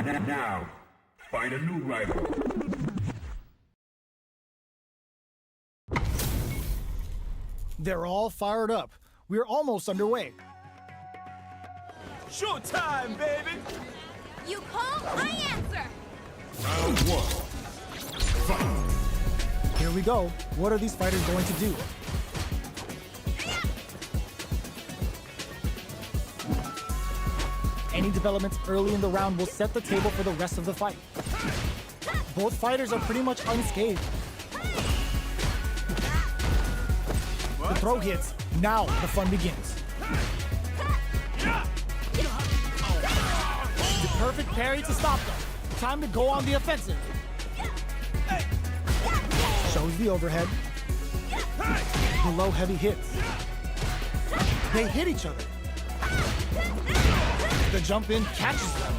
Now, find a new rival. They're all fired up. We're almost underway. Showtime, baby! You call, I answer! Round one. Fight! Here we go. What are these fighters going to do? Any developments early in the round will set the table for the rest of the fight. Both fighters are pretty much unscathed. The throw hits. Now the fun begins. The perfect parry to stop them. Time to go on the offensive. Shows the overhead. Below heavy hits. They hit each other. The jump in catches them.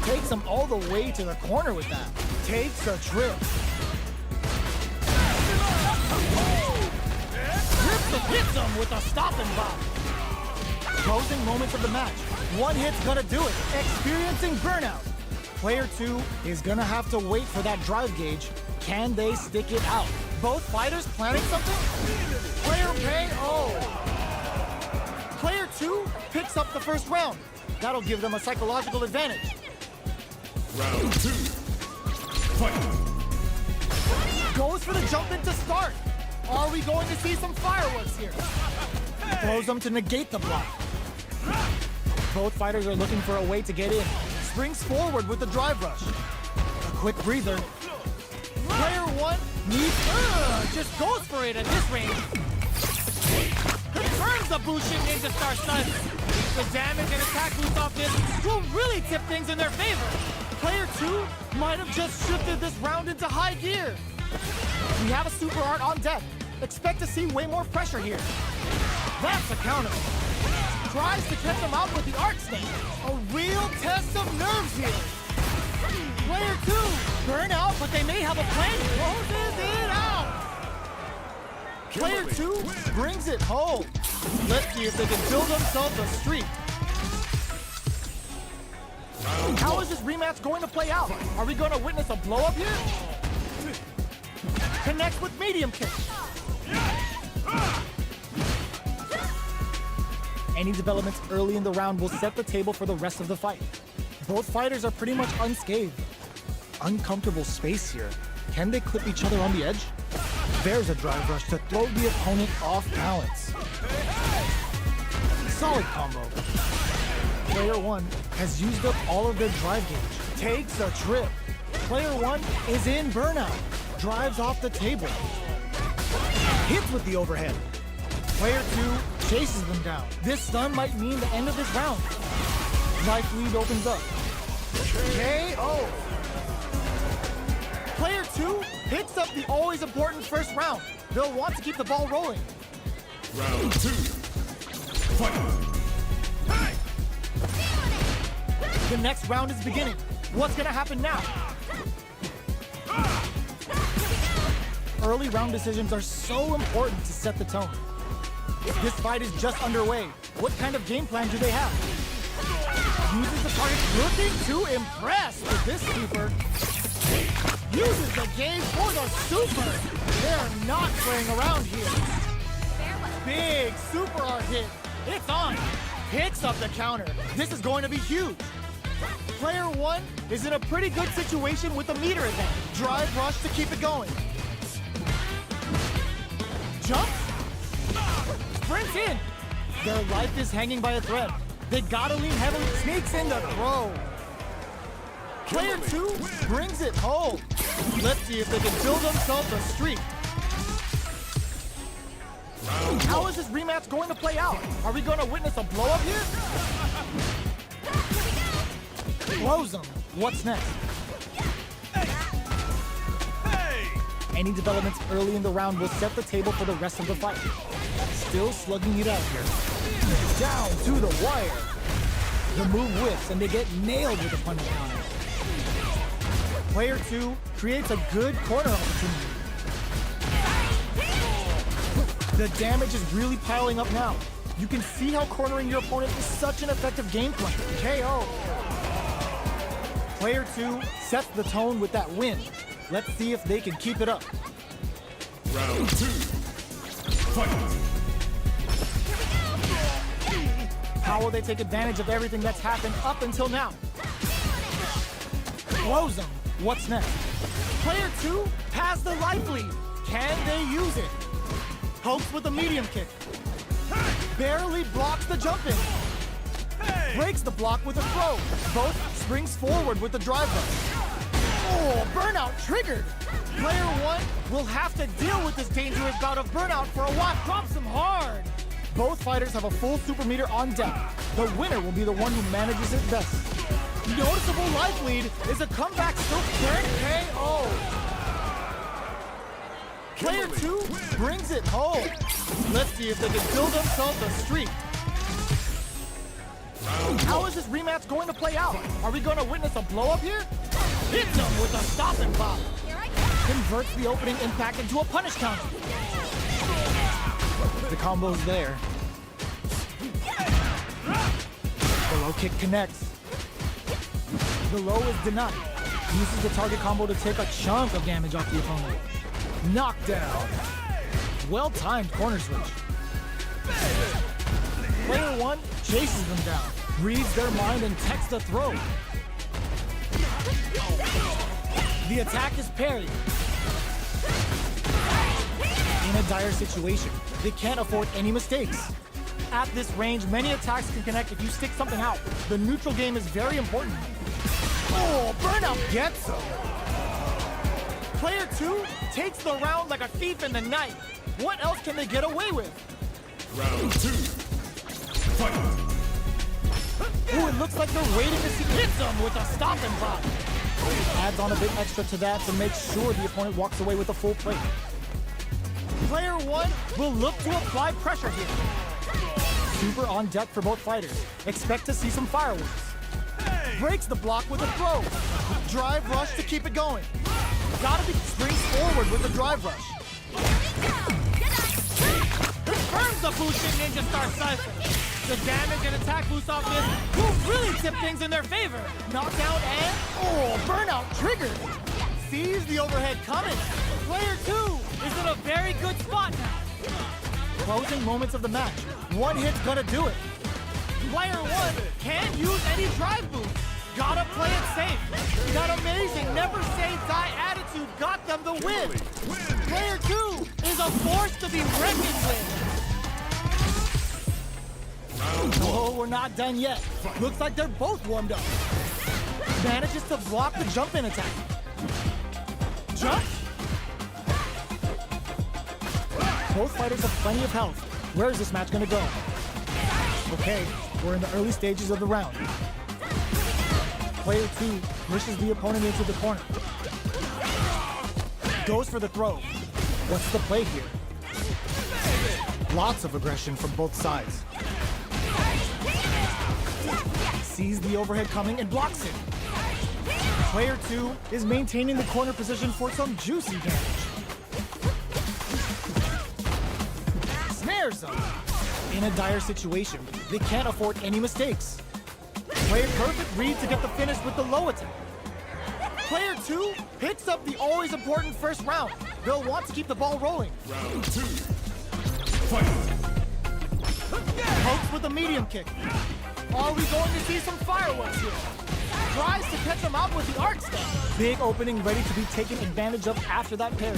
Takes them all the way to the corner with that. Takes a trip. Hits him with a stopping block. Closing moments of the match. One hit's gonna do it. Experiencing burnout. Player 2 is gonna have to wait for that drive gauge. Can they stick it out? Both fighters planning something? Player KO. Player 2 picks up the first round. That'll give them a psychological advantage. Round 2. Fight! Goes for the jump in to start. Are we going to see some fireworks here? Throws them to negate the block. Both fighters are looking for a way to get in. Springs forward with the drive rush. A quick breather. Player 1 needs... just goes for it at this range. Turns the Bushin into star studs. The damage and attack boost off this will really tip things in their favor. Player 2 might have just shifted this round into high gear. We have a super art on deck. Expect to see way more pressure here. That's a counter. Tries to catch him out with the arc snake. A real test of nerves here. Player 2 burn out, but they may have a plan. Closes it out. Player 2 brings it home. Let's see if they can build themselves a streak. How is this rematch going to play out? Are we going to witness a blow-up here? Connects with medium kick. Any developments early in the round will set the table for the rest of the fight. Both fighters are pretty much unscathed. Uncomfortable space here. Can they clip each other on the edge? There's a drive rush to throw the opponent off balance. Solid combo. Player 1 has used up all of their drive gauge. Takes a trip. Player 1 is in burnout. Drives off the table. Hits with the overhead. Player 2 chases them down. This stun might mean the end of this round. Life lead opens up. KO. Player 2 picks up the always important first round. They'll want to keep the ball rolling. Round 2. Fight! The next round is beginning. What's gonna happen now? Early round decisions are so important to set the tone. This fight is just underway. What kind of game plan do they have? Uses the target, looking to impress with this super. Uses the gauge for the super. They're not playing around here. Big super art hit. It's on. Picks up the counter. This is going to be huge. Player 1 is in a pretty good situation with the meter advantage. Drive rush to keep it going. Jump. Sprints in. Their life is hanging by a thread. They gotta lean heavily. Sneaks in the throw. Player 2 brings it home. Let's see if they can build themselves a streak. How is this rematch going to play out? Are we going to witness a blow-up here? Blows them. What's next? Any developments early in the round will set the table for the rest of the fight. Still slugging it out here. Down to the wire. The move whips and they get nailed with a punch counter. Player 2 creates a good corner opportunity. The damage is really piling up now. You can see how cornering your opponent is such an effective game plan. KO. Player 2 sets the tone with that win. Let's see if they can keep it up. Round 2. Fight. How will they take advantage of everything that's happened up until now? Throws them. What's next? Player 2 has the life lead. Can they use it? Pokes with a medium kick. Barely blocks the jump in. Breaks the block with a throw. Both springs forward with the drive rush. Oh, burnout triggered. Player 1 will have to deal with this dangerous bout of burnout for a while. Drops him hard. Both fighters have a full super meter on deck. The winner will be the one who manages it best. Noticeable life lead is a comeback still KO. Player 2 brings it home. Let's see if they can build themselves a streak. How is this rematch going to play out? Are we going to witness a blow-up here? Hits him with a stopping pop. Converts the opening impact into a punish counter. The combo's there. The low kick connects. The low is denied. Uses the target combo to take a chunk of damage off the opponent. Knockdown. Well-timed corner switch. Player 1 chases them down, reads their mind and techs the throw. The attack is parried. In a dire situation, they can't afford any mistakes. At this range, many attacks can connect if you stick something out. The neutral game is very important. Oh, burnout gets him. Player 2 takes the round like a thief in the night. What else can they get away with? Round 2. Fight. Ooh, it looks like they're waiting to see. Hits him with a stopping block. Adds on a bit extra to that to make sure the opponent walks away with a full plate. Player 1 will look to apply pressure here. Super on deck for both fighters. Expect to see some fireworks. Breaks the block with a throw. Drive rush to keep it going. Gotta be springs forward with the drive rush. Confirms the boosting Ninja Star Cypher. The damage and attack boost off this will really tip things in their favor. Knockdown and, burnout triggered. Sees the overhead coming. Player 2 is in a very good spot now. Closing moments of the match. One hit's gonna do it. Player 1 can't use any drive boost. Gotta play it safe. That amazing never say die attitude got them the win. Player 2 is a force to be reckoned with. Oh, we're not done yet. Looks like they're both warmed up. Manages to block the jump-in attack. Jump? Both fighters have plenty of health. Where is this match gonna go? Okay, we're in the early stages of the round. Player 2 pushes the opponent into the corner. Goes for the throw. What's the play here? Lots of aggression from both sides. Sees the overhead coming and blocks it. Player 2 is maintaining the corner position for some juicy damage. Snares them. In a dire situation, they can't afford any mistakes. Play a perfect read to get the finish with the low attack. Player 2 picks up the always important first round. They'll want to keep the ball rolling. Round 2. Fight. Pokes with a medium kick. Are we going to see some fireworks here? Tries to catch him out with the arc step. Big opening ready to be taken advantage of after that parry.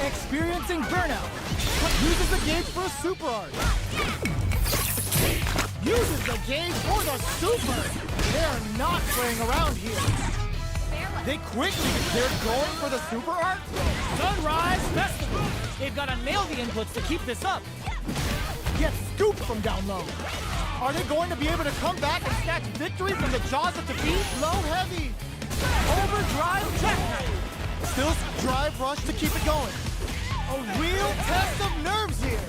Experiencing burnout. Uses the gauge for a super arc. Uses the gauge for the super. They're not playing around here. They quickly declared going for the super arc. Sunrise Festival. They've got to nail the inputs to keep this up. Get scooped from down low. Are they going to be able to come back and snatch victory from the jaws of defeat? Low heavy. Overdrive jackknife. Still drive rush to keep it going. A real test of nerves here.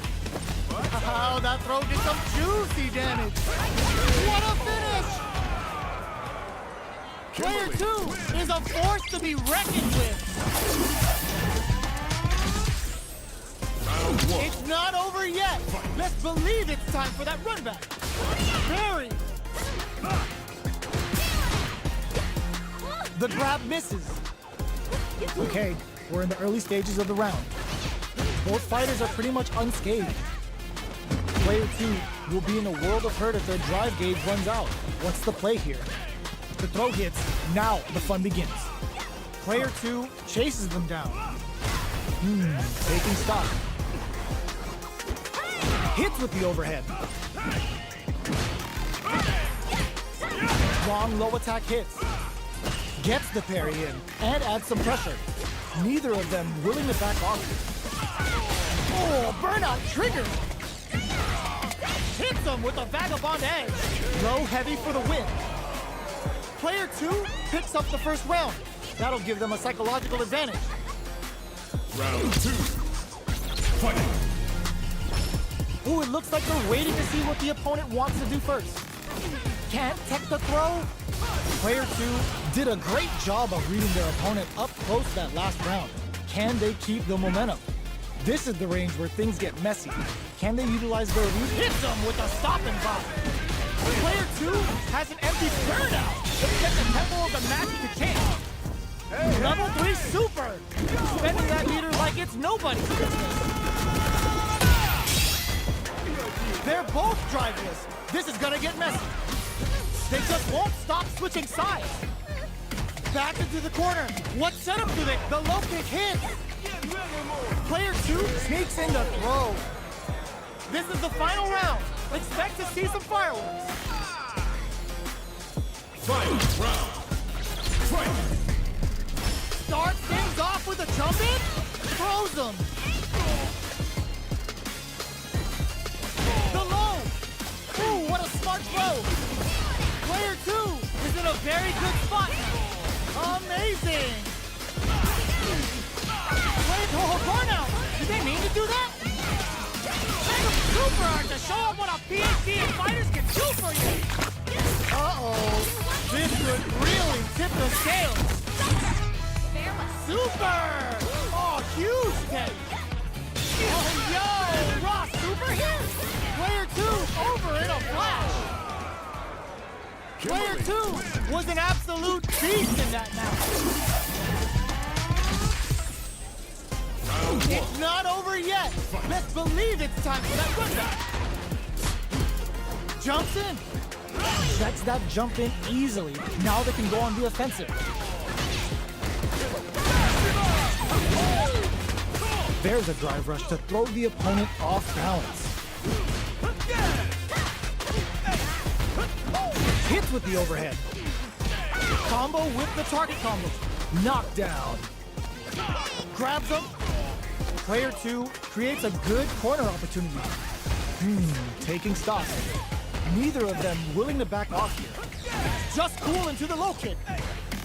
Wow, that throw did some juicy damage. What a finish! Player 2 is a force to be reckoned with. Round 1. It's not over yet. Let's believe it's time for that run back. Parry. The grab misses. Okay, we're in the early stages of the round. Both fighters are pretty much unscathed. Player 2 will be in a world of hurt if their drive gauge runs out. What's the play here? The throw hits, now the fun begins. Player 2 chases them down. Taking stock. Hits with the overhead. Long low attack hits. Gets the parry in and adds some pressure. Neither of them willing to back off. Oh, burnout triggered. Hits him with a vagabond edge. Low heavy for the win. Player 2 picks up the first round. That'll give them a psychological advantage. Round 2. Fight. Ooh, it looks like they're waiting to see what the opponent wants to do first. Can't tech the throw. Player 2 did a great job of reading their opponent up close that last round. Can they keep the momentum? This is the range where things get messy. Can they utilize their read? Hits them with a stop and pop. Player 2 has an empty burnout. Let's get the tempo of the match to change. Level 3 super. Spending that meter like it's nobody's business. They're both driveless. This is gonna get messy. They just won't stop switching sides. Back into the corner. What setup do they? The low kick hits. Player 2 sneaks in the throw. This is the final round. Expect to see some fireworks. Final round. Fight. Starts things off with a jump in. Throws them. The low. Ooh, what a smart throw. Player 2 is in a very good spot now. Amazing. Oh, burnout! Did they mean to do that? Super art to show them what a PhD in fighters can do for you! Uh-oh. This could really tip the scales. Super! Oh, huge take! Oh, yo! Raw super here! Player 2 over in a flash! Player 2 was an absolute beast in that match! It's not over yet. Let's believe it's time for that rundown. Jumps in. Checks that jump in easily. Now they can go on the offensive. There's a drive rush to throw the opponent off balance. Hits with the overhead. Combo with the target combo. Knockdown. Grabs him. Player 2 creates a good corner opportunity. Taking stock. Neither of them willing to back off here. Just cool into the low kick.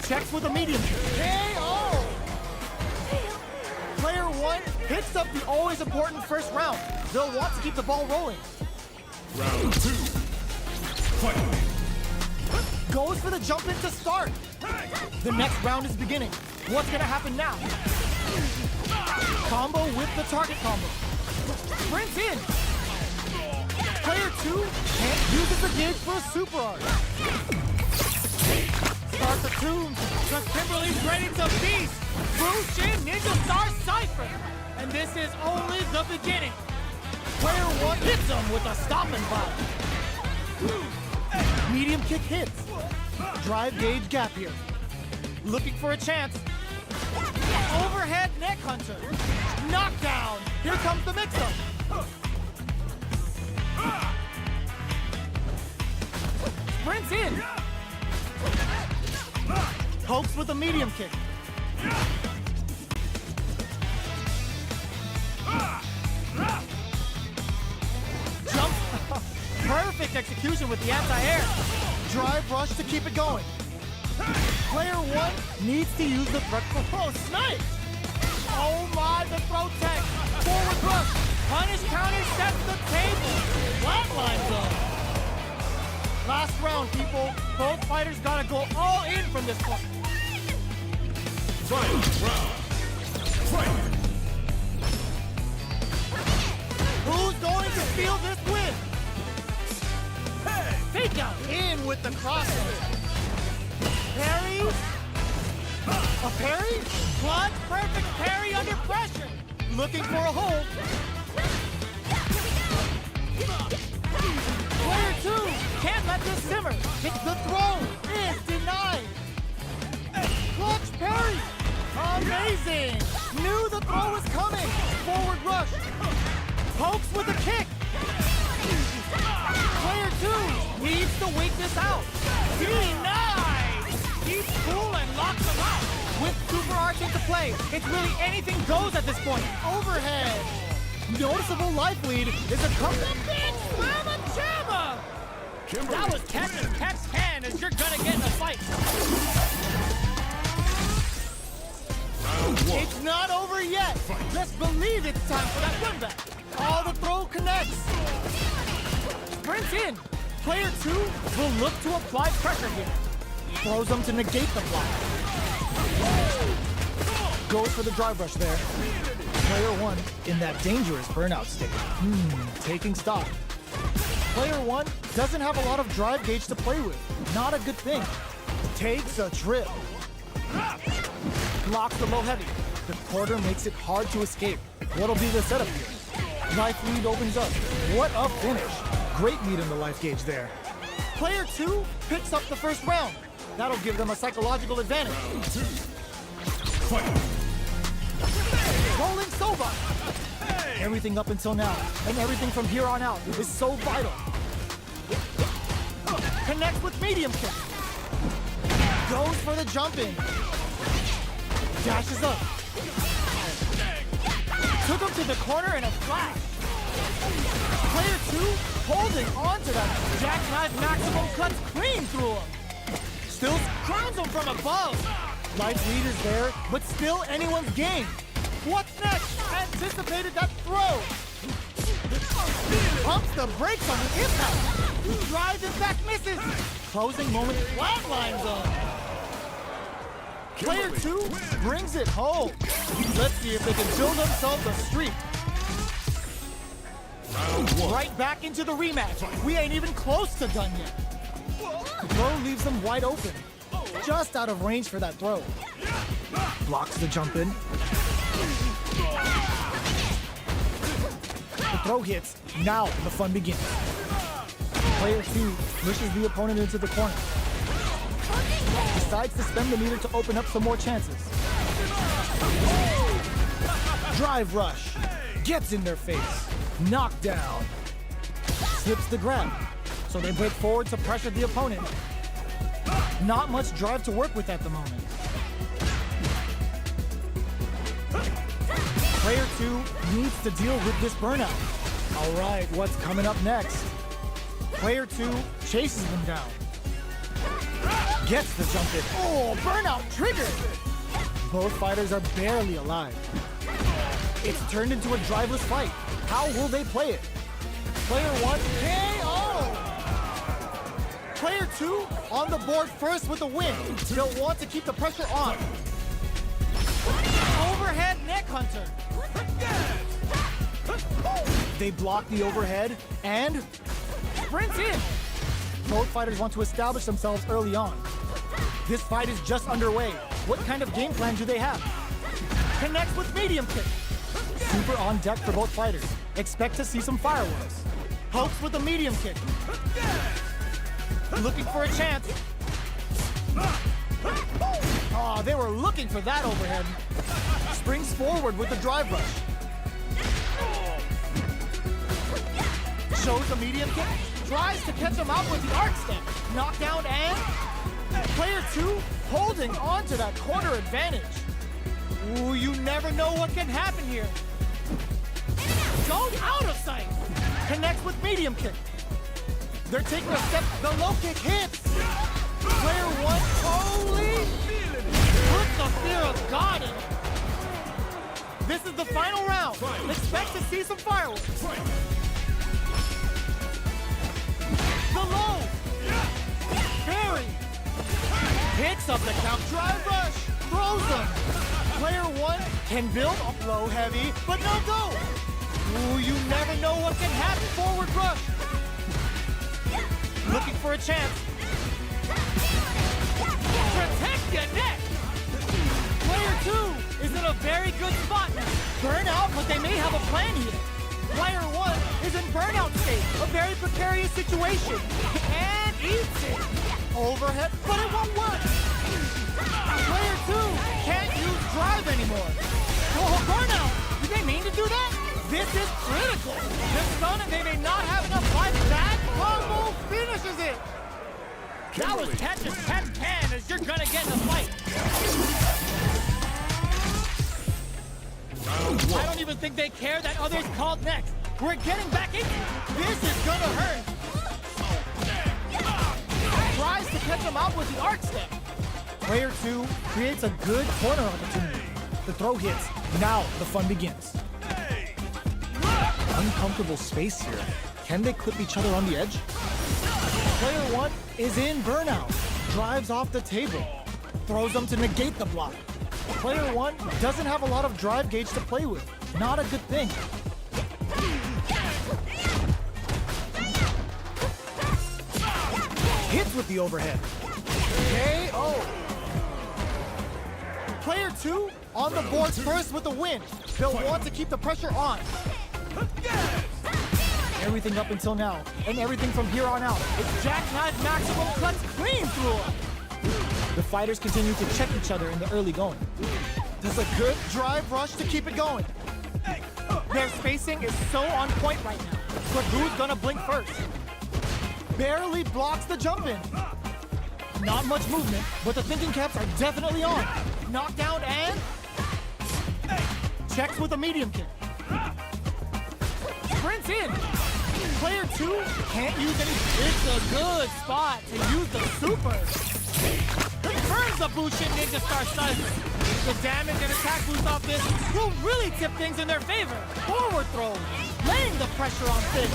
Checks with a medium kick. KO! Player 1 picks up the always important first round. They'll want to keep the ball rolling. Round 2. Fight. Goes for the jump in to start. The next round is beginning. What's gonna happen now? Combo with the target combo. Sprints in. Player 2 uses the gauge for a super art. Starts a tune. The Kimberly's ready to feast. Bushin Ninja Star Cypher. And this is only the beginning. Player 1 hits him with a stop and pop. Medium kick hits. Drive gauge gap here. Looking for a chance. Overhead neck hunter. Knockdown. Here comes the mix-up. Sprints in. Pokes with a medium kick. Jump. Perfect execution with the anti-air. Drive rush to keep it going. Player 1 needs to use the threat. Oh, snipe! Oh my, the throw tech. Forward rush. Punish counter sets the table. Flatline zone. Last round, people. Both fighters gotta go all in from this point. Final round. Fight. Who's going to steal this win? Fake out in with the crossover. Parry. parry? Clutch perfect parry under pressure. Looking for a hold. Player 2 can't let this simmer. The throw is denied. Clutch parry. Amazing. Knew the throw was coming. Forward rush. Pokes with a kick. Player 2 needs to wait this out. Denied. Keeps cool and locks him out. With super arch into play, it's really anything goes at this point. Overhead. Noticeable life lead is a comeback. Big slamma jamma. Kimberly. That was Captain Pep's hand as you're gonna get in a fight. Round 1. It's not over yet. Let's believe it's time for that run back. Oh, the throw connects. Sprints in. Player 2 will look to apply pressure here. Throws them to negate the block. Goes for the drive rush there. Player 1 in that dangerous burnout state. Taking stock. Player 1 doesn't have a lot of drive gauge to play with. Not a good thing. Takes a trip. Blocks the low heavy. The quarter makes it hard to escape. What'll be the setup here? Life lead opens up. What a finish. Great lead in the life gauge there. Player 2 picks up the first round. That'll give them a psychological advantage. 2. Fight. Rolling Soba. Everything up until now, and everything from here on out is so vital. Connects with medium kick. Goes for the jump in. Dashes up. Took him to the corner in a flash. Player 2 holding on to that jackknife maximum cuts clean through him. Still crowns him from above. Life lead is there, but still anyone's game. What's next? Anticipated that throw. Pumps the brakes on the impact. Drives in fact misses. Closing moment flatlines him. Player 2 brings it home. Let's see if they can build themselves a streak. Round 1. Right back into the rematch. We ain't even close to done yet. Throw leaves them wide open. Just out of range for that throw. Blocks the jump in. The throw hits. Now the fun begins. Player 2 pushes the opponent into the corner. Decides to spend the meter to open up some more chances. Drive rush. Gets in their face. Knockdown. Slips the grab. So they break forward to pressure the opponent. Not much drive to work with at the moment. Player 2 needs to deal with this burnout. All right, what's coming up next? Player 2 chases them down. Gets the jump in. Oh, burnout triggered! Both fighters are barely alive. It's turned into a driveless fight. How will they play it? Player 1, KO! Player 2 on the board first with a win. They'll want to keep the pressure on. Overhead neck hunter. They block the overhead and sprints in. Both fighters want to establish themselves early on. This fight is just underway. What kind of game plan do they have? Connects with medium kick. Super on deck for both fighters. Expect to see some fireworks. Pokes with a medium kick. Looking for a chance. Oh, they were looking for that overhead. Springs forward with the drive rush. Shows a medium kick. Tries to catch him out with the arc step. Knockdown and player 2 holding on to that corner advantage. Ooh, you never know what can happen here. Goes out of sight. Connects with medium kick. They're taking a step. The low kick hits. Player 1, holy. Put the fear of God in it. This is the final round. Expect to see some fireworks. The low. Parry. Picks up the count. Drive rush. Throws them. Player 1 can build up low heavy, but no go. Ooh, you never know what can happen. Forward rush. Looking for a chance. Protect your neck. very good spot now. Burnout, but they may have a plan here. Player 1 is in burnout state, a very precarious situation. And eats it. Overhead, but it won't work. Player 2 can't use drive anymore. Oh, burnout! Did they mean to do that? This is critical. The stun and they may not have enough life. That combo finishes it. That was catch as catch can as you're gonna get in a fight. I don't even think they care that others called next. We're getting back in. This is gonna hurt. Tries to catch him out with the arc step. Player 2 creates a good corner opportunity. The throw hits. Now the fun begins. Uncomfortable space here. Can they clip each other on the edge? Player 1 is in burnout. Drives off the table. Throws them to negate the block. Player 1 doesn't have a lot of drive gauge to play with. Not a good thing. Hits with the overhead. KO. Player 2 on the board first with the win. They'll want to keep the pressure on. Everything up until now, and everything from here on out. It's jackknife maximum cuts clean through them. The fighters continue to check each other in the early going. Does a good drive rush to keep it going. Their spacing is so on point right now. But who's gonna blink first? Barely blocks the jump in. Not much movement, but the thinking caps are definitely on. Knockdown and checks with a medium kick. Sprints in. Player 2 can't use any. It's a good spot to use the super. Confirms the Bushin Ninja Star stun. The damage and attack boost off this will really tip things in their favor. Forward throw, laying the pressure on Finn.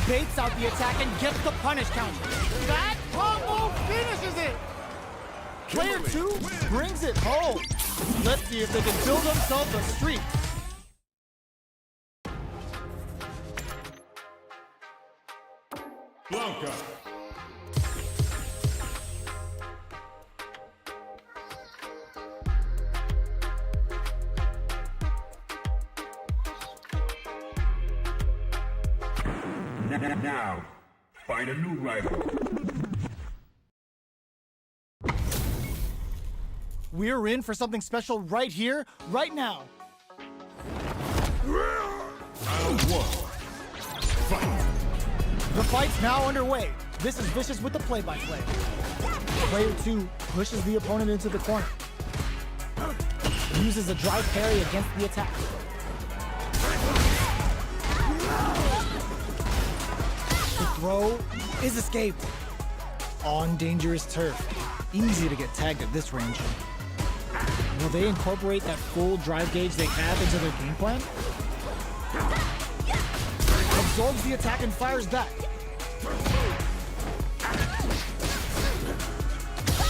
Baits out the attack and gets the punish counter. That combo finishes it. Player 2 brings it home. Let's see if they can build themselves a streak. Blanca. Now, find a new rival. We're in for something special right here, right now. Round 1. Fight. The fight's now underway. This is Vicious with the play-by-play. Player 2 pushes the opponent into the corner. Uses a drive parry against the attack. The throw is escaped. On dangerous turf. Easy to get tagged at this range. Will they incorporate that full drive gauge they have into their game plan? Absorbs the attack and fires back.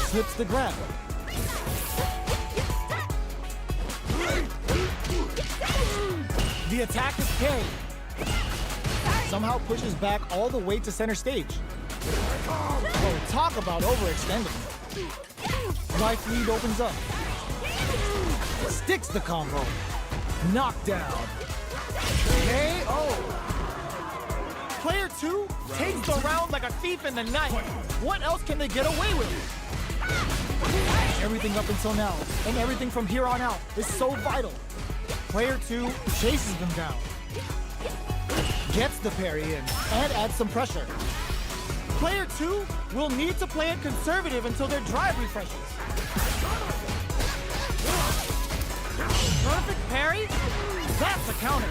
Slips the grab. The attack is parried. Somehow pushes back all the way to center stage. Oh, talk about overextending. Life lead opens up. Sticks the combo. Knockdown. KO. Player 2 takes the round like a thief in the night. What else can they get away with? Everything up until now, and everything from here on out is so vital. Player 2 chases them down. Gets the parry in, and adds some pressure. Player 2 will need to play it conservative until their drive refreshes. Perfect parry? That's a counter.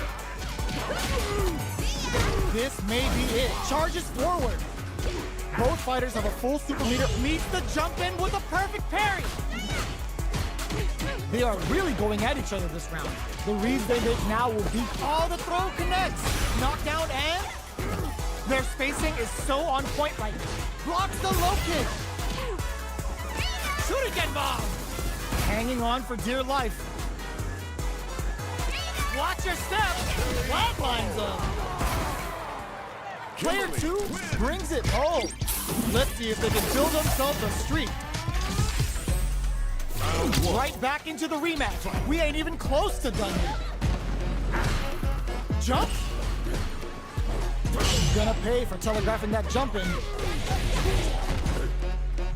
This may be it. Charges forward. Both fighters have a full super meter. Meets the jump in with a perfect parry. They are really going at each other this round. The reads they make now will beat all the throw connects. Knockdown and their spacing is so on point right now. Blocks the low kick. Shoot again, bomb. Hanging on for dear life. Watch your step. Flatlines them. Player 2 brings it home. Let's see if they can build themselves a streak. Round Right back into the rematch. We ain't even close to done yet. Jump. Gonna pay for telegraphing that jump in.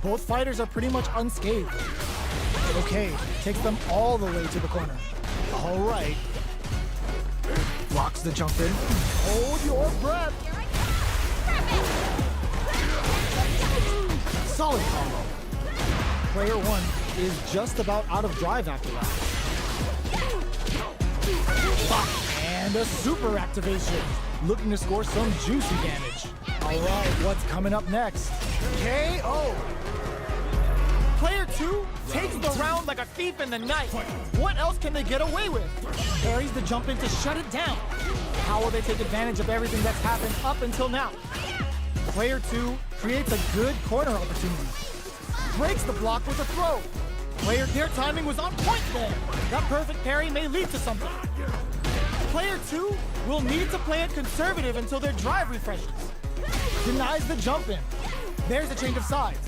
Both fighters are pretty much unscathed. Okay, takes them all the way to the corner. All right. Blocks the jump in. Hold your breath. Solid combo. Player one is just about out of drive after that. And a super activation. Looking to score some juicy damage. All right, what's coming up next? KO. Player two takes the round like a thief in the night. What else can they get away with? Parries the jump in to shut it down. How will they take advantage of everything that's happened up until now? Player two creates a good corner opportunity. Breaks the block with a throw. Their timing was on point there. That perfect parry may lead to something. Player two will need to play it conservative until their drive refreshes. Denies the jump in. There's a change of sides.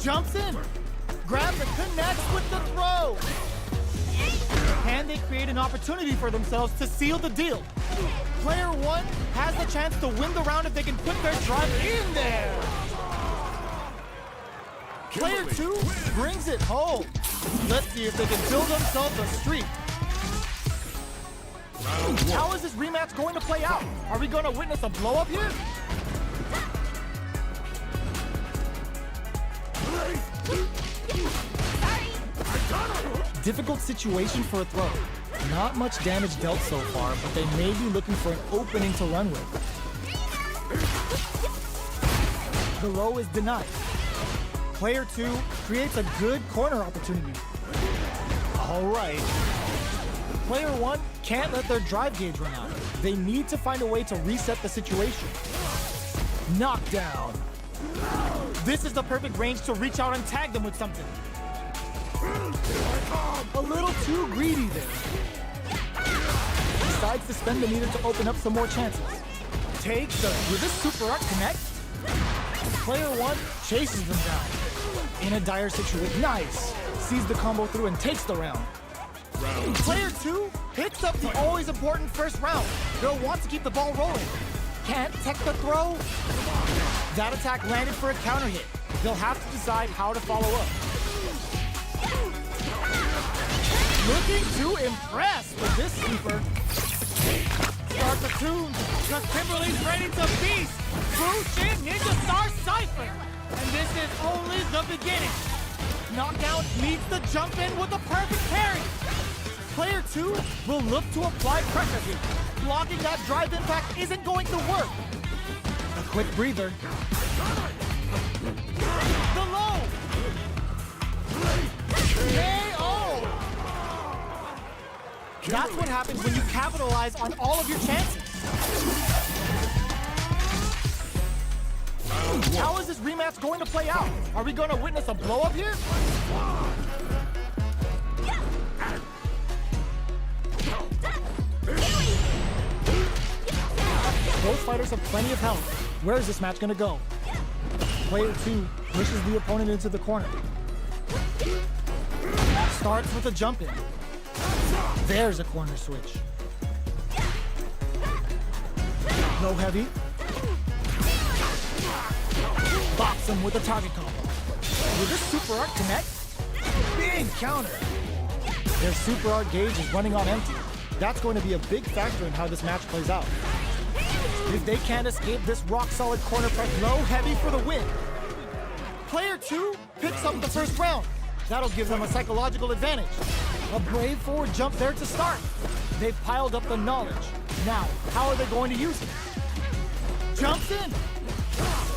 Jumps in. Grabs and connects with the throw. And they create an opportunity for themselves to seal the deal. Player one has the chance to win the round if they can put their drive in there. Player two brings it home. Let's see if they can build themselves a streak. How is this rematch going to play out? Are we going to witness a blow-up here? Difficult situation for a throw. Not much damage dealt so far, but they may be looking for an opening to run with. The low is denied. Player two creates a good corner opportunity. All right. Player one can't let their drive gauge run out. They need to find a way to reset the situation. Knockdown. This is the perfect range to reach out and tag them with something. A little too greedy there. Decides to spend the meter to open up some more chances. Will this super art connect? Player one chases them down. In a dire situation. Nice. Sees the combo through and takes the round. Player two picks up the always important first round. They'll want to keep the ball rolling. Can't tech the throw. That attack landed for a counter hit. They'll have to decide how to follow up. Looking to impress with this sweeper. Start the tune, because Kimberly's ready to feast. Bushin Ninja Star Cypher. And this is only the beginning. Knockdown meets the jump in with a perfect parry. Player two will look to apply pressure here. Blocking that drive impact isn't going to work. A quick breather. The low. KO. That's what happens when you capitalize on all of your chances. How is this rematch going to play out? Are we going to witness a blow-up here? Both fighters have plenty of health. Where is this match going to go? Player two pushes the opponent into the corner. Starts with a jump in. There's a corner switch. Low heavy. Box him with a target combo. Will this super art connect? Big counter. Their super art gauge is running on empty. That's going to be a big factor in how this match plays out. If they can't escape this rock-solid corner press, low heavy for the win. Player two picks up the first round. That'll give them a psychological advantage. A brave forward jump there to start. They've piled up the knowledge. Now, how are they going to use it? Jumps in.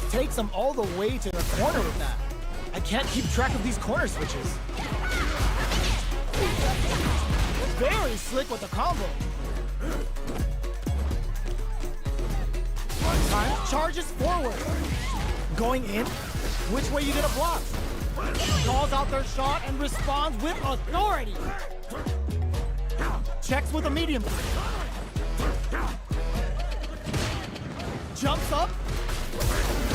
Takes them all the way to the corner with that. I can't keep track of these corner switches. Very slick with the combo. Time charges forward. Going in. Which way you gonna block? Calls out their shot and responds with authority. Checks with a medium. Jumps up.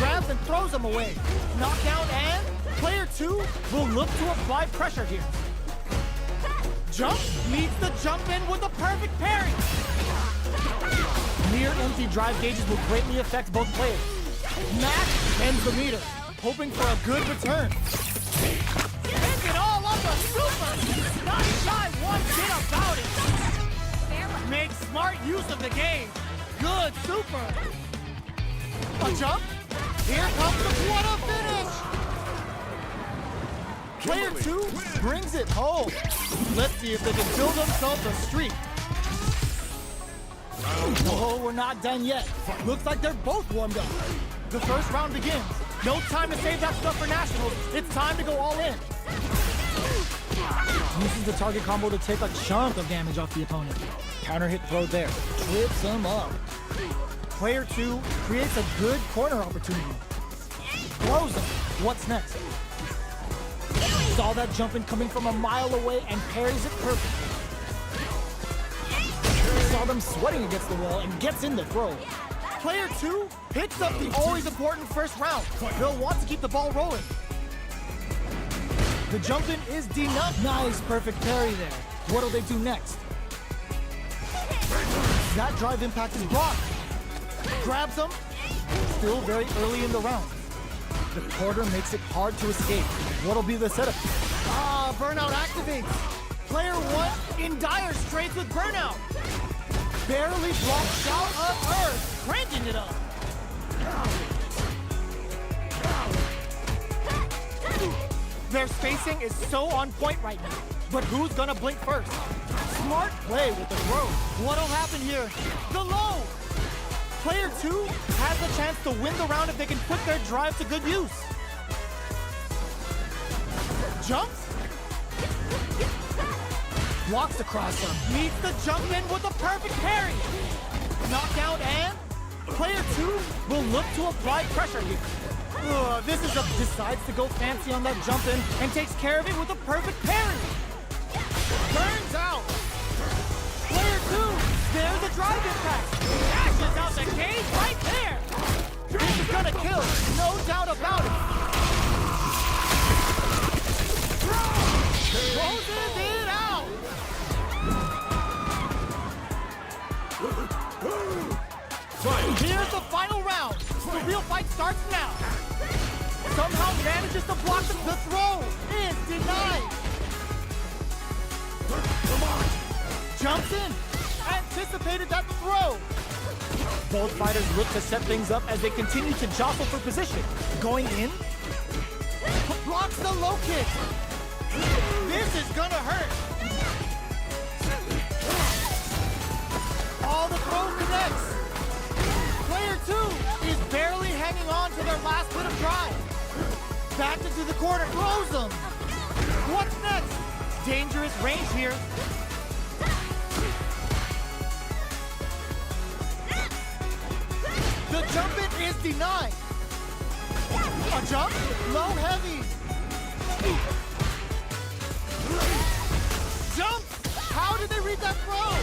grabs and throws him away. Knockdown, and player 2 will look to apply pressure here. Jump meets the jump in with a perfect parry. Near empty drive gauges will greatly affect both players. Max ends the meter, hoping for a good return. Ends it all up a super! Not shy one bit about it! Makes smart use of the game. Good super! A jump? Here comes the what a finish! Player 2 brings it home. Let's see if they can build themselves a streak. Oh, we're not done yet. Looks like they're both warmed up. The first round begins. No time to save that stuff for nationals. It's time to go all in. Uses the target combo to take a chunk of damage off the opponent. Counter hit throw there. Trips him up. Player 2 creates a good corner opportunity. Throws him. What's next? Saw that jump in coming from a mile away and parries it perfectly. Saw them sweating against the wall and gets in the throw. Player 2 picks up the always important first round. They'll want to keep the ball rolling. The jump in is denied. Nice, perfect parry there. What'll they do next? That drive impact is blocked. Grabs him. Still very early in the round. The quarter makes it hard to escape. What'll be the setup? Burnout activates. Player 1 in dire straits with burnout. Barely blocks out of Earth, cranking it up. Their spacing is so on point right now. But who's gonna blink first? Smart play with the throw. What'll happen here? The low! Player 2 has the chance to win the round if they can put their drive to good use. Jumps. Blocks the cross-up. Meets the jump in with a perfect parry. Knockdown, and player 2 will look to apply pressure here. Decides to go fancy on that jump in and takes care of it with a perfect parry. Burns out. Player 2, there's a drive impact. Dashes out the cage right there. This is gonna kill, no doubt about it. Closes it out. Here's the final round. The real fight starts now. Somehow manages to block the throw. Is denied. Jumps in. Anticipated that throw. Both fighters look to set things up as they continue to jostle for position. Going in. Blocks the low kick. This is gonna hurt. All the throw connects. Player 2 is barely hanging on to their last bit of drive. Back into the corner, throws them. What's next? Dangerous range here. The jump in is denied. A jump, low heavy. Jump! How did they read that throw?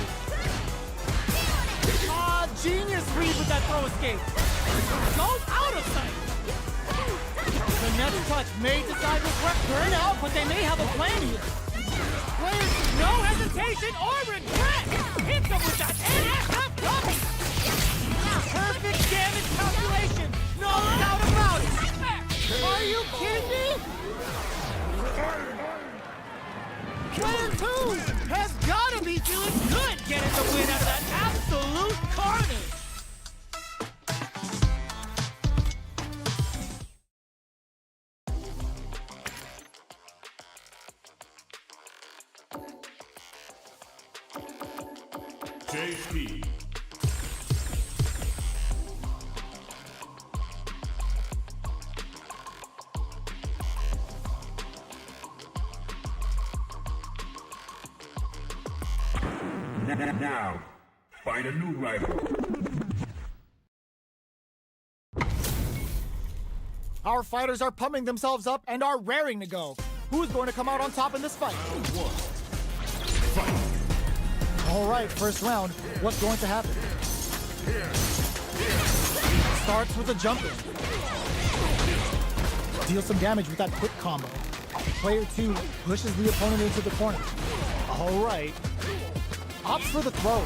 Genius read with that throw escape. Goes out of sight. The next touch may decide to burn out, but they may have a plan here. Players, no hesitation or regret. Hit them with that NSF coming. Perfect damage calculation. No doubt about it. Are you kidding me? Player 2 has got to be feeling good getting the win out of that absolute carnage. JP. Now, find a new rival. Our fighters are pumping themselves up and are raring to go. Who's going to come out on top in this fight? Fight. All right, first round. What's going to happen? Starts with a jump in. Deal some damage with that quick combo. Player 2 pushes the opponent into the corner. All right. Opts for the throw.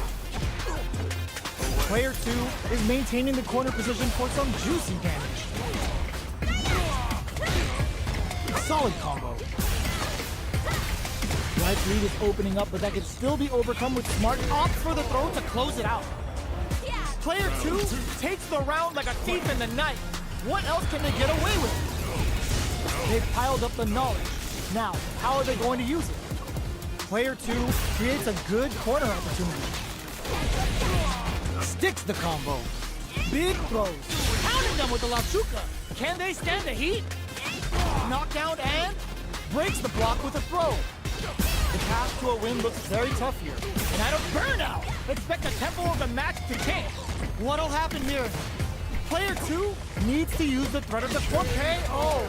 Player 2 is maintaining the corner position for some juicy damage. Solid combo. Life lead is opening up, but that can still be overcome with smart opts for the throw to close it out. Player 2 takes the round like a thief in the night. What else can they get away with? They've piled up the knowledge. Now, how are they going to use it? Player 2 creates a good corner opportunity. Sticks the combo. Big throws. Pounding them with the Lachuka. Can they stand the heat? Knockdown and breaks the block with a throw. The path to a win looks very tough here. And out of burnout, expect the tempo of the match to change. What'll happen here? Player 2 needs to use the threat of the KO.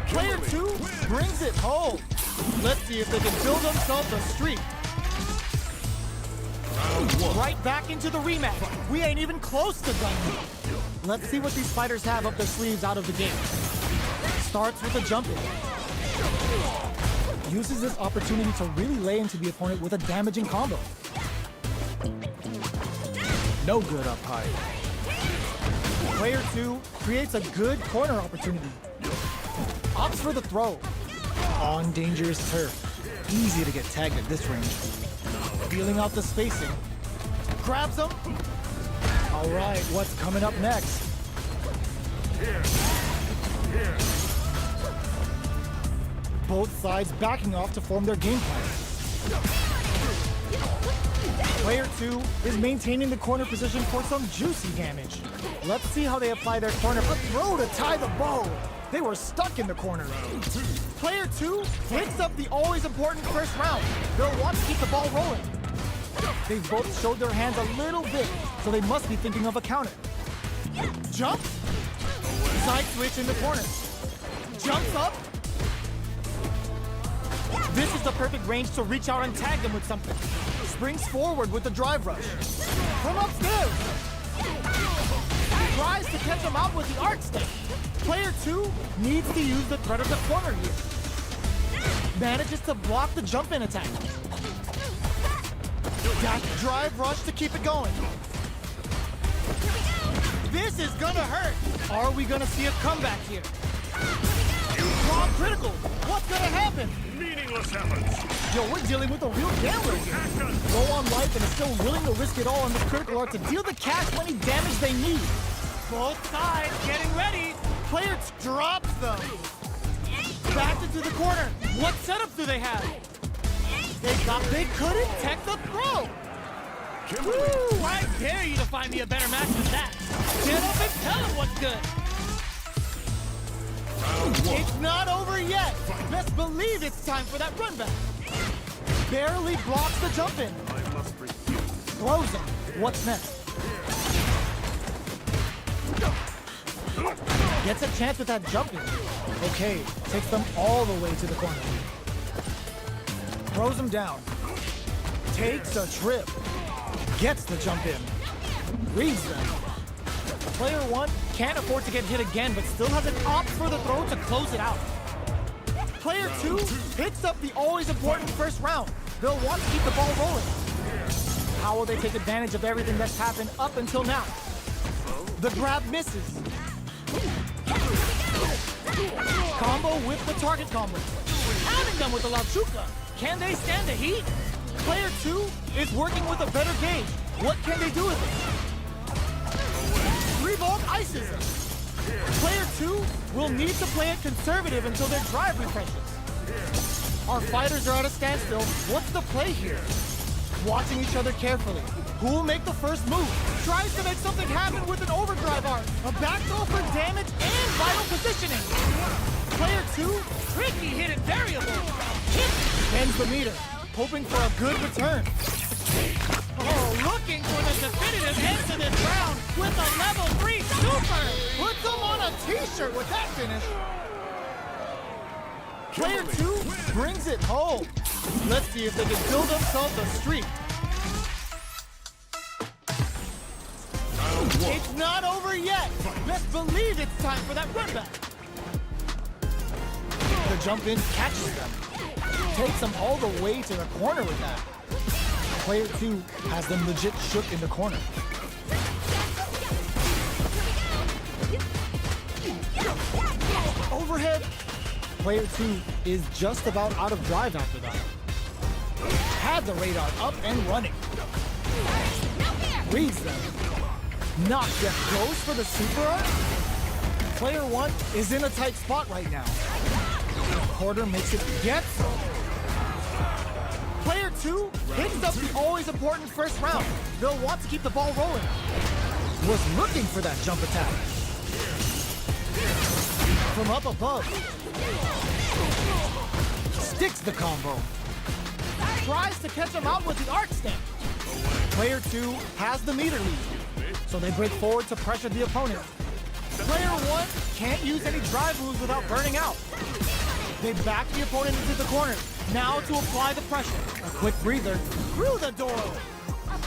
Player 2 brings it home. Let's see if they can build themselves a streak. Right back into the rematch. We ain't even close to done yet. Let's see what these fighters have up their sleeves out of the gate. Starts with a jump in. Uses this opportunity to really lay into the opponent with a damaging combo. No good up high. Player 2 creates a good corner opportunity. Opts for the throw. On dangerous turf. Easy to get tagged at this range. Feeling out the spacing. Grabs him. All right, what's coming up next? Both sides backing off to form their game plan. Player 2 is maintaining the corner position for some juicy damage. Let's see how they apply their corner. A throw to tie the bow. They were stuck in the corner. Player 2 picks up the always important first round. They'll want to keep the ball rolling. They've both showed their hands a little bit, so they must be thinking of a counter. Jump. Side switch in the corner. Jumps up. This is the perfect range to reach out and tag them with something. Springs forward with the drive rush. From upstairs. Tries to catch him out with the arc stick. Player 2 needs to use the threat of the corner here. Manages to block the jump-in attack. Got the drive rush to keep it going. This is gonna hurt. Are we gonna see a comeback here? Wrong critical. What's gonna happen? Meaningless efforts. Yo, we're dealing with a real gambler here. Low on life and is still willing to risk it all on this critical art to deal the cash money damage they need. Both sides getting ready. Player drops them. Back into the corner. What setups do they have? They couldn't tech the throw. Woo! I dare you to find me a better match than that. Get up and tell him what's good. It's not over yet. Best believe it's time for that run back. Barely blocks the jump in. Throws him. What's next? Gets a chance with that jump in. Okay, takes them all the way to the corner. Throws him down. Takes a trip. Gets the jump in. Reads them. Player 1 can't afford to get hit again, but still has an opt for the throw to close it out. Player 2 picks up the always important first round. They'll want to keep the ball rolling. How will they take advantage of everything that's happened up until now? The grab misses. Combo with the target combo. Pounding them with the Lachuka. Can they stand the heat? Player 2 is working with a better gauge. What can they do with it? 3-volt ices it. Player 2 will need to play it conservative until their drive refreshes. Our fighters are at a standstill. What's the play here? Watching each other carefully. Who will make the first move? Tries to make something happen with an overdrive arc. A backthrow for damage and vital positioning. Player 2, tricky hidden variable. Ends the meter, hoping for a good return. Oh, looking for the definitive end to this round with a level 3 super. Puts him on a t-shirt with that finish. Player 2 brings it home. Let's see if they can build themselves a streak. It's not over yet. Best believe it's time for that run back. The jump in catches them. Takes them all the way to the corner with that. Player 2 has them legit shook in the corner. Overhead. Player 2 is just about out of drive after that. Had the radar up and running. Reads them. Not yet goes for the super art. Player 1 is in a tight spot right now. Quarter makes it get some. Player 2 picks up the always important first round. They'll want to keep the ball rolling. Was looking for that jump attack. From up above. Sticks the combo. Tries to catch him out with the arc stamp. Player 2 has the meter lead, so they break forward to pressure the opponent. Player 1 can't use any drive moves without burning out. They back the opponent into the corner. Now to apply the pressure. A quick breather through the door.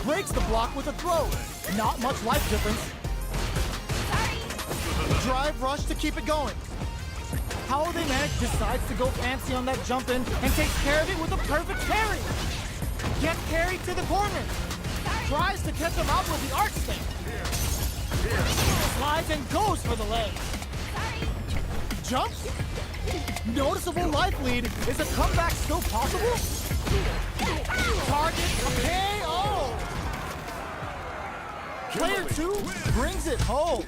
Breaks the block with a throw. Not much life difference. Drive rush to keep it going. How they manage decides to go fancy on that jump in and takes care of it with a perfect parry. Gets carried to the corner. Tries to catch him out with the arc stamp. Slides and goes for the leg. Jumps. Noticeable life lead. Is a comeback still possible? Target KO. Player 2 brings it home.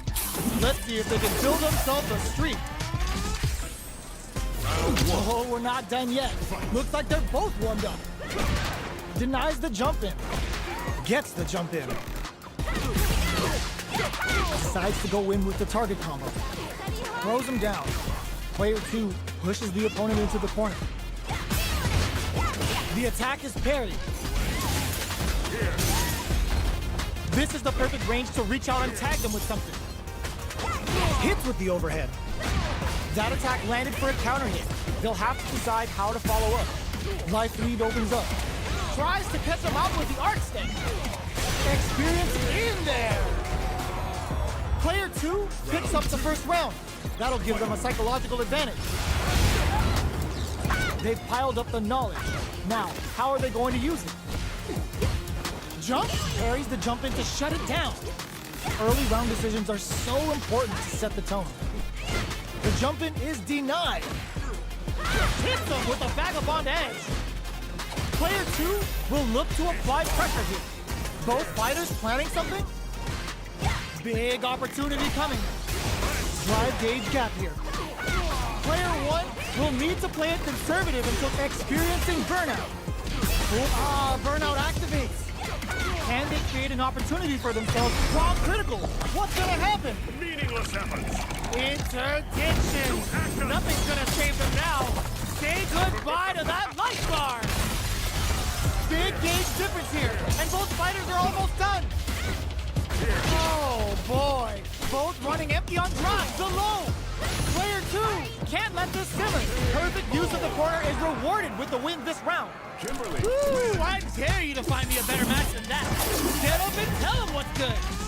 Let's see if they can build themselves a streak. Oh, we're not done yet. Looks like they're both warmed up. Denies the jump in. Gets the jump in. Decides to go in with the target combo. Throws him down. Player 2 pushes the opponent into the corner. The attack is parried. This is the perfect range to reach out and tag them with something. Hits with the overhead. That attack landed for a counter hit. They'll have to decide how to follow up. Life lead opens up. Tries to catch him out with the arc stamp. Experience in there. Player 2 picks up the first round. That'll give them a psychological advantage. They've piled up the knowledge. Now, how are they going to use it? Jump parries the jump in to shut it down. Early round decisions are so important to set the tone. The jump in is denied. Hits them with a vagabond edge. Player 2 will look to apply pressure here. Both fighters planning something? Big opportunity coming. Drive gauge gap here. Player 1 will need to play it conservative until experiencing burnout. Burnout activates. Can they create an opportunity for themselves while critical? What's gonna happen? Meaningless efforts. Interdiction. Nothing's gonna save them now. Say goodbye to that light bar. Big gauge difference here, and both fighters are almost done. Oh boy, both running empty on drive, below. Player 2 can't let this simmer. Perfect use of the corner is rewarded with the win this round. Kimberly. Woo, I dare you to find me a better match than that. Get up and tell them what's good.